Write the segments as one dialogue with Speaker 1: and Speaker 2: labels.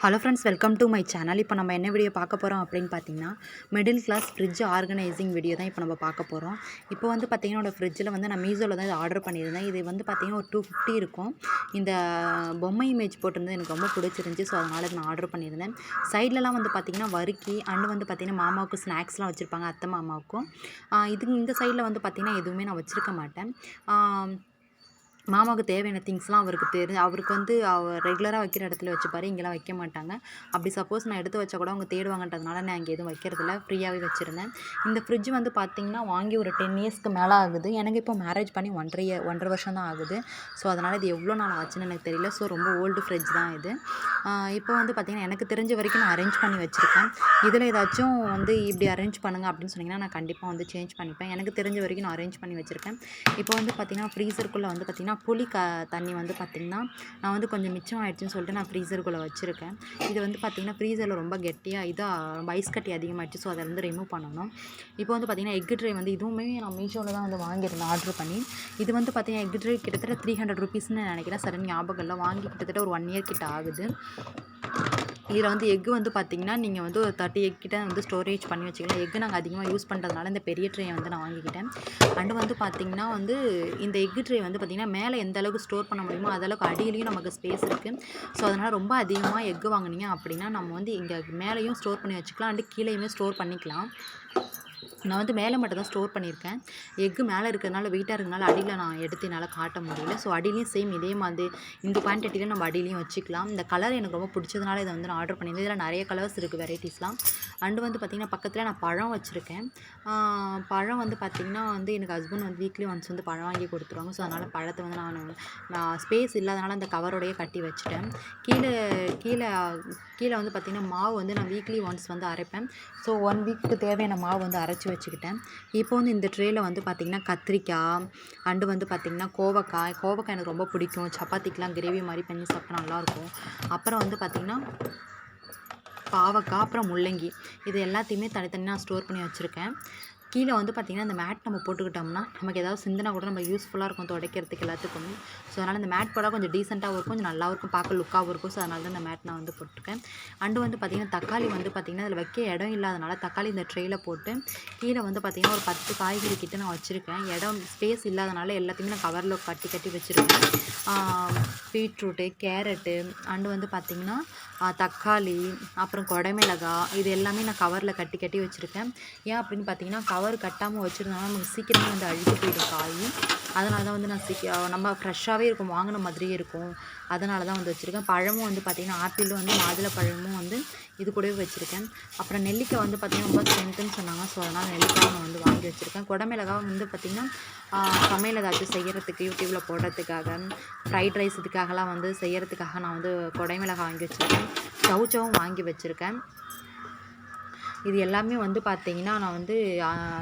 Speaker 1: Hello friends, welcome to my channel. இப்போ நம்ம என்ன வீடியோ பார்க்க போகிறோம் அப்படின்னு பார்த்தீங்கன்னா, middle class fridge organising video தான் இப்போ நம்ம பார்க்க போகிறோம். இப்போ வந்து பார்த்தீங்கன்னா, என்னோட ஃப்ரிட்ஜில் வந்து நான் மீஷோவில் தான் இதை ஆர்டர் பண்ணியிருந்தேன். இது வந்து பார்த்தீங்கன்னா ஒரு 250 இருக்கும். இந்த பொம்மை இமேஜ் போட்டிருந்தது எனக்கு ரொம்ப பிடிச்சிருந்துச்சி. ஸோ அதனால் இதை நான் ஆர்டர் பண்ணியிருந்தேன். சைட்லலாம் வந்து பார்த்தீங்கன்னா வறுக்கி அண்டு வந்து பார்த்தீங்கன்னா மாமாவுக்கு ஸ்நாக்ஸ்லாம் வச்சுருப்பாங்க, அத்தை மாமாவுக்கும். இந்த சைடில் வந்து பார்த்தீங்கன்னா எதுவுமே நான் வச்சுருக்க மாட்டேன். மாமாவுக்கு தேவையான திங்ஸ்லாம் அவருக்கு வந்து ரெகுலராக வைக்கிற இடத்துல வச்சுப்பாரு. இங்கெல்லாம் வைக்க மாட்டாங்க. அப்படி சப்போஸ் நான் எடுத்து வச்சா கூட அவங்க தேடுவாங்கன்றதுனால நான் இங்கே எதுவும் வைக்கிறதில்ல, ஃப்ரீயாகவே வச்சுருந்தேன். இந்த ஃப்ரிட்ஜ் வந்து பார்த்திங்கன்னா வாங்கி ஒரு 10 இயர்ஸ்க்கு மேலே ஆகுது. எனக்கு இப்போ மேரேஜ் பண்ணி 1.5 வருஷம் தான் ஆகுது. ஸோ அதனால் இது எவ்வளோ நாள் ஆச்சுன்னு எனக்கு தெரியல. ஸோ ரொம்ப ஓல்டு ஃப்ரிட்ஜ் தான் இது. இப்போ வந்து பார்த்திங்கன்னா எனக்கு தெரிஞ்ச வரைக்கும் நான் அரேஞ்ச் பண்ணி வச்சுருக்கேன். இதில் ஏதாச்சும் வந்து இப்படி அரேஞ்ச் பண்ணுங்கள் அப்படின்னு சொன்னிங்கன்னா நான் கண்டிப்பாக வந்து சேஞ்ச் பண்ணிப்பேன். எனக்கு தெரிஞ்ச வரைக்கும் நான் அரேஞ்ச் பண்ணி வச்சுருக்கேன். இப்போ வந்து பார்த்திங்கன்னா ஃப்ரீசருக்குள்ளே வந்து பார்த்திங்கன்னா புளி தண்ணி வந்து பார்த்திங்கன்னா நான் வந்து கொஞ்சம் மிச்சம் ஆகிடுச்சின்னு சொல்லிட்டு நான் ஃப்ரீசருக்குள்ளே வச்சுருக்கேன். இது வந்து பார்த்திங்கன்னா ஃப்ரீசரில் ரொம்ப கெட்டியாக ரொம்ப ஐஸ் கட்டி அதிகமாகிடுச்சு. ஸோ அதை வந்து ரிமூவ் பண்ணணும். இப்போ வந்து பார்த்திங்கன்னா எக் ட்ரே வந்து இதுவுமே நான் மீஷோவில் தான் வந்து வாங்கியிருந்தேன் ஆர்டர் பண்ணி. இது வந்து பார்த்திங்கன்னா எக் ட்ரே கிட்டத்தட்ட 300 ருபீஸ்ன்னு நினைக்கிறேன். சடன் ஞாபகம் இல்லை. வாங்கி கிட்டத்தட்ட ஒரு 1 இயர் கிட்ட ஆகுது. இதில் வந்து எக்கு வந்து பார்த்திங்கன்னா நீங்கள் வந்து ஒரு 30 எக் கிட்ட வந்து ஸ்டோரேஜ் பண்ணி வச்சுக்கலாம். எக்கு நாங்கள் அதிகமாக யூஸ் பண்ணுறதுனால இந்த பெரிய ட்ரேயை வந்து நான் வாங்கிக்கிட்டேன். அண்டு வந்து பார்த்திங்கன்னா வந்து இந்த எக்கு ட்ரே வந்து பார்த்திங்கன்னா மேலே எந்த அளவுக்கு ஸ்டோர் பண்ண முடியுமோ அதளவுக்கு அடியிலையும் நமக்கு ஸ்பேஸ் இருக்குது. ஸோ அதனால் ரொம்ப அதிகமாக எக்கு வாங்கினீங்க அப்படின்னா நம்ம வந்து இங்கே மேலேயும் ஸ்டோர் பண்ணி வச்சுக்கலாம், அண்டு கீழேயுமே ஸ்டோர் பண்ணிக்கலாம். நான் வந்து மேலே மட்டும் தான் ஸ்டோர் பண்ணியிருக்கேன். எக்கு மேலே இருக்கிறதுனால வெயிட்டாக இருக்கிறதுனால அடியில் நான் எடுத்து என்னால் காட்ட முடியல. ஸோ அடியிலையும் சேம் இதே மாதிரி இந்த குவான்டிட்டியில் நம்ம அடியிலையும் வச்சுக்கலாம். இந்த கலர் எனக்கு ரொம்ப பிடிச்சதுனால இதை வந்து நான் ஆர்டர் பண்ணியிருந்தேன். இதில் நிறைய கலர்ஸ் இருக்குது, வெரைட்டிஸ்லாம். அண்டு வந்து பார்த்திங்கன்னா பக்கத்தில் நான் பழம் வச்சுருக்கேன். பழம் வந்து பார்த்திங்கன்னா வந்து எனக்கு ஹஸ்பண்ட் வந்து வீக்லி ஒன்ஸ் வந்து பழம் வாங்கி கொடுத்துருவாங்க. ஸோ அதனால் பழத்தை வந்து நான் ஸ்பேஸ் இல்லாதனால அந்த கவரோடையே கட்டி வச்சுட்டேன். கீழே வந்து பார்த்திங்கன்னா மாவு வந்து நான் வீக்லி ஒன்ஸ் வந்து அரைப்பேன். ஸோ 1 வீக்கு தேவையான மாவு வந்து அரைச்சி வச்சுக்கிட்டேன். இப்போ வந்து இந்த ட்ரேயில் வந்து பார்த்திங்கன்னா கத்திரிக்காய் அண்டு வந்து பார்த்திங்கன்னா கோவக்காய் எனக்கு ரொம்ப பிடிக்கும். சப்பாத்திக்கெலாம் கிரேவி மாதிரி பண்ணி சாப்பிட்டா நல்லாயிருக்கும். அப்புறம் வந்து பார்த்திங்கன்னா பாவக்காய், அப்புறம் முள்ளங்கி, இது எல்லாத்தையுமே தனித்தனியாக நான் ஸ்டோர் பண்ணி வச்சுருக்கேன். கீழே வந்து பார்த்திங்கன்னா இந்த மேட் நம்ம போட்டுக்கிட்டோம்னா நமக்கு ஏதாவது சிந்தினா கூட நம்ம யூஸ்ஃபுல்லாக இருக்கும் துடைக்கிறதுக்கு எல்லாத்துக்குமே. ஸோ அதனால் இந்த மேட் போட்டால் கொஞ்சம் டீசெண்டாகவும் இருக்கும், கொஞ்சம் நல்லாவும் இருக்கும், பார்க்க லுக்காகவும் இருக்கும். ஸோ அதனால தான் இந்த மேட் நான் வந்து போட்டிருக்கேன். அண்டு வந்து பார்த்திங்கன்னா தக்காளி வந்து பார்த்திங்கன்னா அதில் வைக்க இடம் இல்லாதனால தக்காளி இந்த ட்ரேயில் போட்டு கீழே வந்து பார்த்திங்கன்னா ஒரு 10 காய்கறி கிட்ட நான் வச்சுருக்கேன். ஸ்பேஸ் இல்லாதனால எல்லாத்தையுமே நான் கவரில் கட்டி வச்சுருக்கேன். பீட்ரூட்டு, கேரட்டு அண்டு வந்து பார்த்திங்கன்னா தக்காளி, அப்புறம் குடமிளகாய், இது எல்லாமே நான் கவரில் கட்டி வச்சுருக்கேன். ஏன் அப்படின்னு பார்த்திங்கன்னா கவர் கட்டாமல் வச்சுருந்தோம்னா நமக்கு சீக்கிரமே வந்து அழுகி போயிடும் காய். அதனால தான் வந்து நான் நம்ம ஃப்ரெஷ்ஷாகவே இருக்கும், வாங்கின மாதிரியே இருக்கும். அதனால தான் வந்து வச்சுருக்கேன். பழமும் வந்து பார்த்திங்கன்னா ஆப்பிளும் வந்து மாதுளை பழமும் வந்து இது கூடவே வச்சுருக்கேன். அப்புறம் நெல்லிக்காய் வந்து பார்த்திங்கன்னா ரொம்ப ஸ்ட்ரென்த்துன்னு சொன்னாங்க. ஸோ அதனால் நெல்லிக்காய் நான் வந்து வாங்கி வச்சுருக்கேன். குடமிளகாய் வந்து பார்த்திங்கன்னா சமையல் ஏதாச்சும் செய்கிறதுக்கு யூடியூப்பில் போடுறதுக்காக, ஃப்ரைட் ரைஸ் இதுக்காகலாம் வந்து செய்கிறதுக்காக நான் வந்து குடமிளகாய் வாங்கி வச்சுருக்கேன். சவுச்சவும் வாங்கி வச்சுருக்கேன். இது எல்லாமே வந்து பார்த்திங்கன்னா நான் வந்து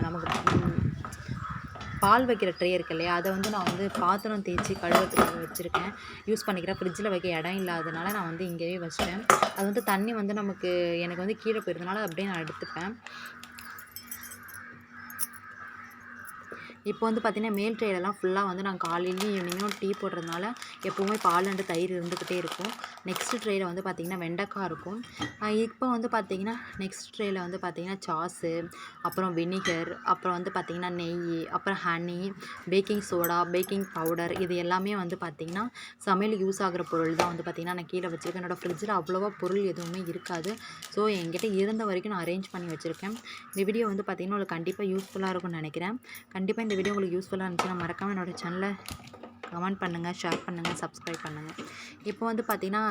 Speaker 1: நமக்கு பால் வைக்கிற ட்ரே இருக்கு இல்லையா, அதை வந்து நான் வந்து பாத்திரம் தேய்ச்சி கழுவுறதுக்காக வச்சுருக்கேன். யூஸ் பண்ணிக்கிறேன். ஃப்ரிட்ஜில் வைக்க இடம் இல்லாததுனால நான் வந்து இங்கேயே வச்சிட்டேன். அது வந்து தண்ணி வந்து எனக்கு வந்து கீழே போயிருந்தனால அப்படியே நான் எடுத்துப்பேன். இப்போ வந்து பார்த்திங்கன்னா மேல் ட்ரேலெலாம் ஃபுல்லாக வந்து நான் காலையிலையும் ஈவினிங்கும் டீ போடுறதுனால எப்போவுமே பால் அண்டு தயிர் இருந்துக்கிட்டே இருக்கும். நெக்ஸ்ட் ட்ரேயில் வந்து பார்த்திங்கன்னா வெண்டைக்காய் இருக்கும். இப்போ வந்து பார்த்திங்கன்னா நெக்ஸ்ட் ட்ரேயில் வந்து பார்த்திங்கன்னா சாஸு, அப்புறம் வினிகர், அப்புறம் வந்து பார்த்திங்கன்னா நெய், அப்புறம் honey, baking soda, baking powder, இது எல்லாமே வந்து பார்த்திங்கன்னா சமையலுக்கு யூஸ் ஆகிற பொருள் தான் வந்து பார்த்திங்கன்னா நான் கீழே வச்சுருக்கேன். என்னோடய ஃப்ரிட்ஜில் அவ்வளோவா பொருள் எதுவுமே இருக்காது. ஸோ என்கிட்ட இருந்த வரைக்கும் நான் அரேஞ்ச் பண்ணி வச்சுருக்கேன். இந்த வீடியோ வந்து பார்த்திங்கன்னா உங்களுக்கு கண்டிப்பாக யூஸ்ஃபுல்லாக இருக்கும்னு நினைக்கிறேன். கண்டிப்பாக இந்த வீடியோ உங்களுக்கு யூஸ்ஃபுல்லாக இருந்துச்சுன்னா மறக்காமல் என்னோடய சேனலை கமெண்ட் பண்ணுங்கள், ஷேர் பண்ணுங்கள், சப்ஸ்கிரைப் பண்ணுங்கள். இப்போ வந்து பார்த்திங்கன்னா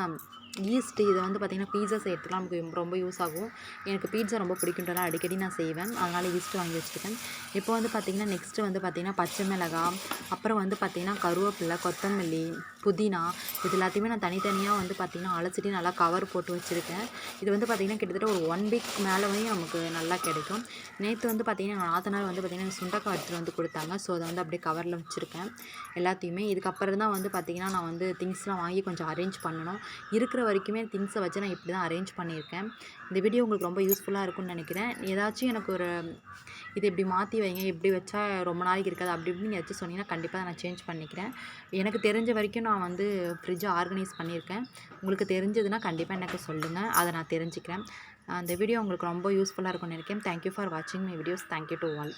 Speaker 1: ஈஸ்ட்டு, இதை வந்து பார்த்திங்கன்னா பீஸா செய்கிறதுக்குலாம் நமக்கு ரொம்ப யூஸ் ஆகும். எனக்கு பீட்சா ரொம்ப பிடிக்குன்றனால அடிக்கடி நான் செய்வேன். அதனால் ஈஸ்ட்டு வாங்கி வச்சுருக்கேன். இப்போ வந்து பார்த்திங்கன்னா நெக்ஸ்ட்டு வந்து பார்த்திங்கன்னா பச்சை மிளகாய், அப்புறம் வந்து பார்த்திங்கன்னா கருவேப்பிலை, கொத்தமல்லி, புதினா, இது எல்லாத்தையுமே நான் தனித்தனியாக வந்து பார்த்திங்கன்னா அலசிட்டு நல்லா கவர் போட்டு வச்சுருக்கேன். இது வந்து பார்த்திங்கன்னா கிட்டத்தட்ட ஒரு 1 வீக் மேலேயும் நமக்கு நல்லா கிடைக்கும். நேற்று வந்து பார்த்திங்கன்னா எங்கள் நாத்தனார் வந்து பார்த்திங்கன்னா சுண்டைக்காய் எடுத்துகிட்டு வந்து கொடுத்தாங்க. ஸோ அதை வந்து அப்படியே கவரில் வச்சுருக்கேன் எல்லாத்தையுமே. இதுக்கப்புறம் தான் வந்து பார்த்திங்கன்னா நான் வந்து திங்ஸ்லாம் வாங்கி கொஞ்சம் அரேஞ்ச் பண்ணணும். இருக்கிற வரைக்குமே திங்ஸை வச்சு நான் இப்படி தான் அரேஞ்ச் பண்ணியிருக்கேன். இந்த வீடியோ உங்களுக்கு ரொம்ப யூஸ்ஃபுல்லாக இருக்கும்னு நினைக்கிறேன். ஏதாச்சும் எனக்கு ஒரு இது இப்படி மாற்றி வைங்க, இப்படி வச்சா ரொம்ப நாளைக்கு இருக்காது அப்படி இப்படின்னு ஏதாச்சும் சொன்னீங்கன்னா கண்டிப்பாக நான் சேஞ்ச் பண்ணிக்கிறேன். எனக்கு தெரிஞ்ச வரைக்கும் நான் வந்து ஃப்ரிட்ஜை ஆர்கனைஸ் பண்ணியிருக்கேன். உங்களுக்கு தெரிஞ்சதுன்னா கண்டிப்பாக எனக்கு சொல்லுங்கள், அதை நான் தெரிஞ்சுக்கிறேன். அந்த வீடியோ உங்களுக்கு ரொம்ப யூஸ்ஃபுல்லாக இருக்கும்னு நினைக்கிறேன். தேங்க்யூ ஃபார் வாட்சிங் my videos. Thank you to all.